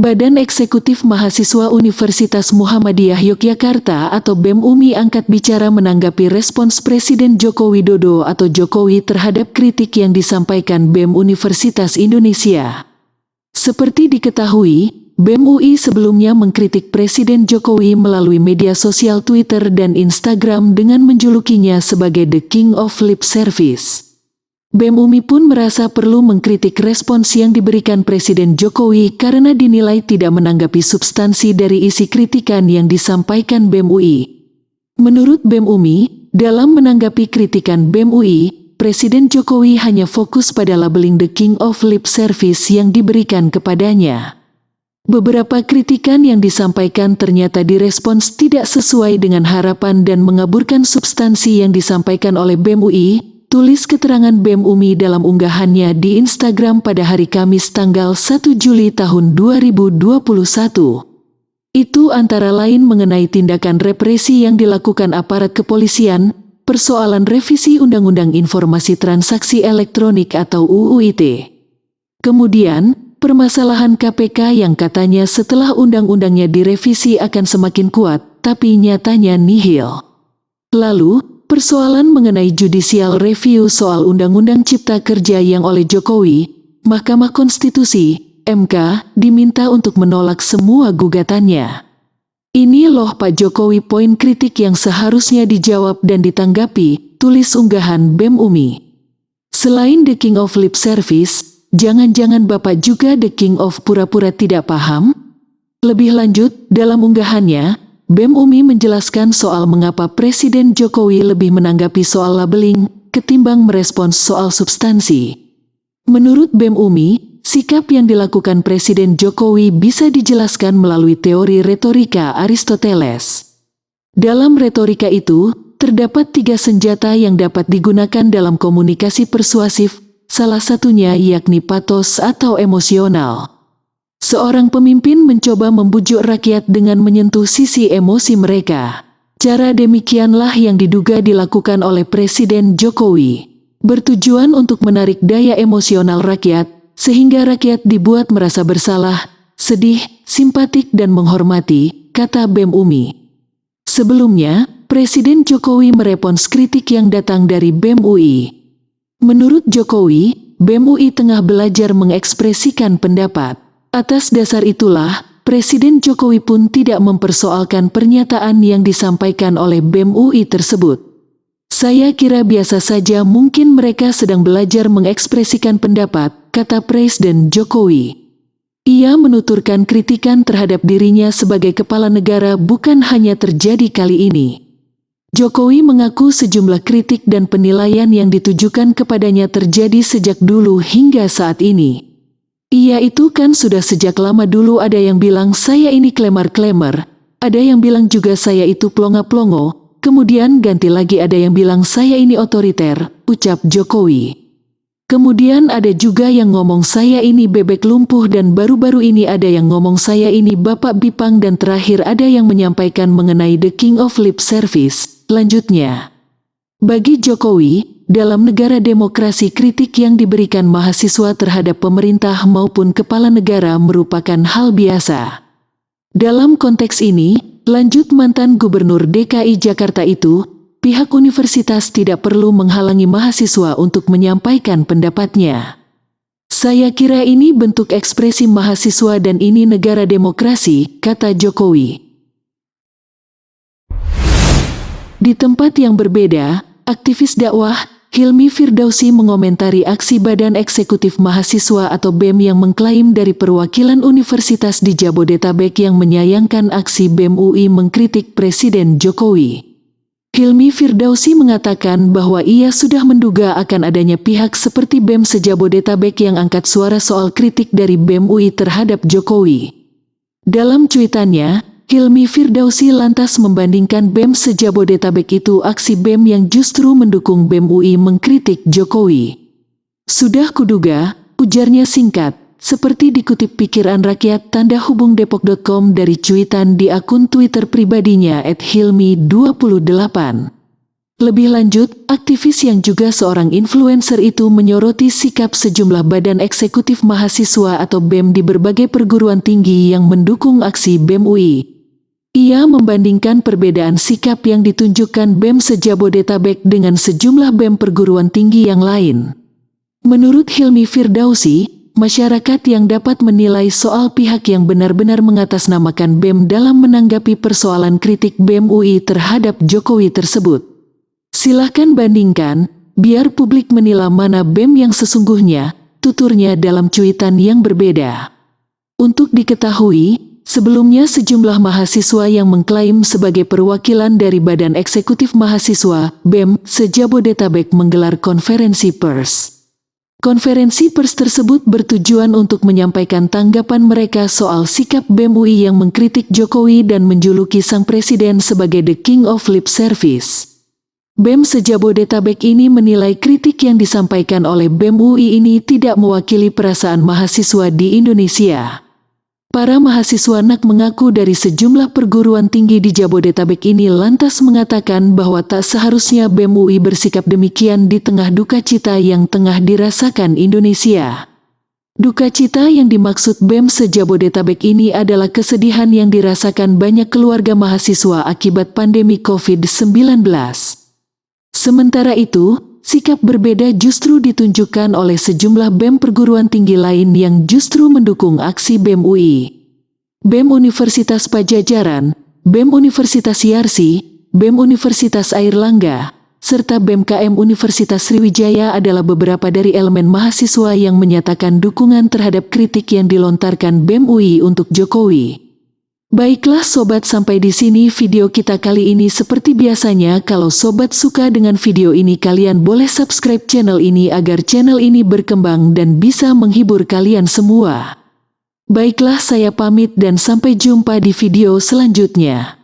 Badan Eksekutif Mahasiswa Universitas Muhammadiyah Yogyakarta atau BEM UMI angkat bicara menanggapi respons Presiden Joko Widodo atau Jokowi terhadap kritik yang disampaikan BEM Universitas Indonesia. Seperti diketahui, BEM UI sebelumnya mengkritik Presiden Jokowi melalui media sosial Twitter dan Instagram dengan menjulukinya sebagai The King of Lip Service. BEM UMI pun merasa perlu mengkritik respons yang diberikan Presiden Jokowi karena dinilai tidak menanggapi substansi dari isi kritikan yang disampaikan BEM UI. Menurut BEM UMI, dalam menanggapi kritikan BEM UI, Presiden Jokowi hanya fokus pada labeling The King of Lip Service yang diberikan kepadanya. Beberapa kritikan yang disampaikan ternyata direspons tidak sesuai dengan harapan dan mengaburkan substansi yang disampaikan oleh BEM UI. Tulis keterangan BEM UMI dalam unggahannya di Instagram pada hari Kamis tanggal 1 Juli tahun 2021. Itu antara lain mengenai tindakan represi yang dilakukan aparat kepolisian, persoalan revisi Undang-Undang Informasi Transaksi Elektronik atau UU ITE. Kemudian, permasalahan KPK yang katanya setelah undang-undangnya direvisi akan semakin kuat, tapi nyatanya nihil. Lalu, persoalan mengenai judicial review soal Undang-Undang Cipta Kerja yang oleh Jokowi, Mahkamah Konstitusi, MK, diminta untuk menolak semua gugatannya. Ini loh Pak Jokowi poin kritik yang seharusnya dijawab dan ditanggapi, tulis unggahan BEM UMI. Selain The King of Lip Service, jangan-jangan Bapak juga The King of pura-pura tidak paham? Lebih lanjut, dalam unggahannya, BEM UMI menjelaskan soal mengapa Presiden Jokowi lebih menanggapi soal labeling ketimbang merespons soal substansi. Menurut BEM UMI, sikap yang dilakukan Presiden Jokowi bisa dijelaskan melalui teori retorika Aristoteles. Dalam retorika itu, terdapat 3 senjata yang dapat digunakan dalam komunikasi persuasif, salah satunya yakni patos atau emosional. Seorang pemimpin mencoba membujuk rakyat dengan menyentuh sisi emosi mereka. Cara demikianlah yang diduga dilakukan oleh Presiden Jokowi. Bertujuan untuk menarik daya emosional rakyat, sehingga rakyat dibuat merasa bersalah, sedih, simpatik dan menghormati, kata BEM UMI. Sebelumnya, Presiden Jokowi merespons kritik yang datang dari BEM UI. Menurut Jokowi, BEM UI tengah belajar mengekspresikan pendapat. Atas dasar itulah, Presiden Jokowi pun tidak mempersoalkan pernyataan yang disampaikan oleh BEM UI tersebut. Saya kira biasa saja, mungkin mereka sedang belajar mengekspresikan pendapat, kata Presiden Jokowi. Ia menuturkan kritikan terhadap dirinya sebagai kepala negara bukan hanya terjadi kali ini. Jokowi mengaku sejumlah kritik dan penilaian yang ditujukan kepadanya terjadi sejak dulu hingga saat ini. Iya itu kan sudah sejak lama dulu, ada yang bilang saya ini klemer-klemer, ada yang bilang juga saya itu plonga-plongo, kemudian ganti lagi ada yang bilang saya ini otoriter, ucap Jokowi. Kemudian ada juga yang ngomong saya ini bebek lumpuh dan baru-baru ini ada yang ngomong saya ini bapak bipang dan terakhir ada yang menyampaikan mengenai The King of Lip Service, lanjutnya. Bagi Jokowi, dalam negara demokrasi kritik yang diberikan mahasiswa terhadap pemerintah maupun kepala negara merupakan hal biasa. Dalam konteks ini, lanjut mantan Gubernur DKI Jakarta itu, pihak universitas tidak perlu menghalangi mahasiswa untuk menyampaikan pendapatnya. Saya kira ini bentuk ekspresi mahasiswa dan ini negara demokrasi, kata Jokowi. Di tempat yang berbeda, aktivis dakwah Hilmi Firdausi mengomentari aksi Badan Eksekutif Mahasiswa atau BEM yang mengklaim dari perwakilan universitas di Jabodetabek yang menyayangkan aksi BEM UI mengkritik Presiden Jokowi. Hilmi Firdausi mengatakan bahwa ia sudah menduga akan adanya pihak seperti BEM se-Jabodetabek yang angkat suara soal kritik dari BEM UI terhadap Jokowi. Dalam cuitannya, Hilmi Firdausi lantas membandingkan BEM se-Jabodetabek itu aksi BEM yang justru mendukung BEM UI mengkritik Jokowi. Sudah kuduga, ujarnya singkat, seperti dikutip pikiran rakyat @depok.com dari cuitan di akun Twitter pribadinya @hilmi28. Lebih lanjut, aktivis yang juga seorang influencer itu menyoroti sikap sejumlah badan eksekutif mahasiswa atau BEM di berbagai perguruan tinggi yang mendukung aksi BEM UI. Ia membandingkan perbedaan sikap yang ditunjukkan BEM se-Jabodetabek dengan sejumlah BEM perguruan tinggi yang lain. Menurut Hilmi Firdausi, masyarakat yang dapat menilai soal pihak yang benar-benar mengatasnamakan BEM dalam menanggapi persoalan kritik BEM UI terhadap Jokowi tersebut. Silahkan bandingkan, biar publik menilai mana BEM yang sesungguhnya, tuturnya dalam cuitan yang berbeda. Untuk diketahui, sebelumnya sejumlah mahasiswa yang mengklaim sebagai perwakilan dari Badan Eksekutif Mahasiswa, BEM, se-Jabodetabek menggelar konferensi pers. Konferensi pers tersebut bertujuan untuk menyampaikan tanggapan mereka soal sikap BEM UI yang mengkritik Jokowi dan menjuluki sang presiden sebagai the king of lip service. BEM se-Jabodetabek ini menilai kritik yang disampaikan oleh BEM UI ini tidak mewakili perasaan mahasiswa di Indonesia. Para mahasiswa NAK mengaku dari sejumlah perguruan tinggi di Jabodetabek ini lantas mengatakan bahwa tak seharusnya BEM UI bersikap demikian di tengah duka cita yang tengah dirasakan Indonesia. Duka cita yang dimaksud BEM se-Jabodetabek ini adalah kesedihan yang dirasakan banyak keluarga mahasiswa akibat pandemi COVID-19. Sementara itu, sikap berbeda justru ditunjukkan oleh sejumlah BEM perguruan tinggi lain yang justru mendukung aksi BEM UI. BEM Universitas Pajajaran, BEM Universitas Yarsi, BEM Universitas Airlangga, serta BEM-KM Universitas Sriwijaya adalah beberapa dari elemen mahasiswa yang menyatakan dukungan terhadap kritik yang dilontarkan BEM UI untuk Jokowi. Baiklah sobat, sampai di sini video kita kali ini. Seperti biasanya, kalau sobat suka dengan video ini, kalian boleh subscribe channel ini agar channel ini berkembang dan bisa menghibur kalian semua. Baiklah, saya pamit dan sampai jumpa di video selanjutnya.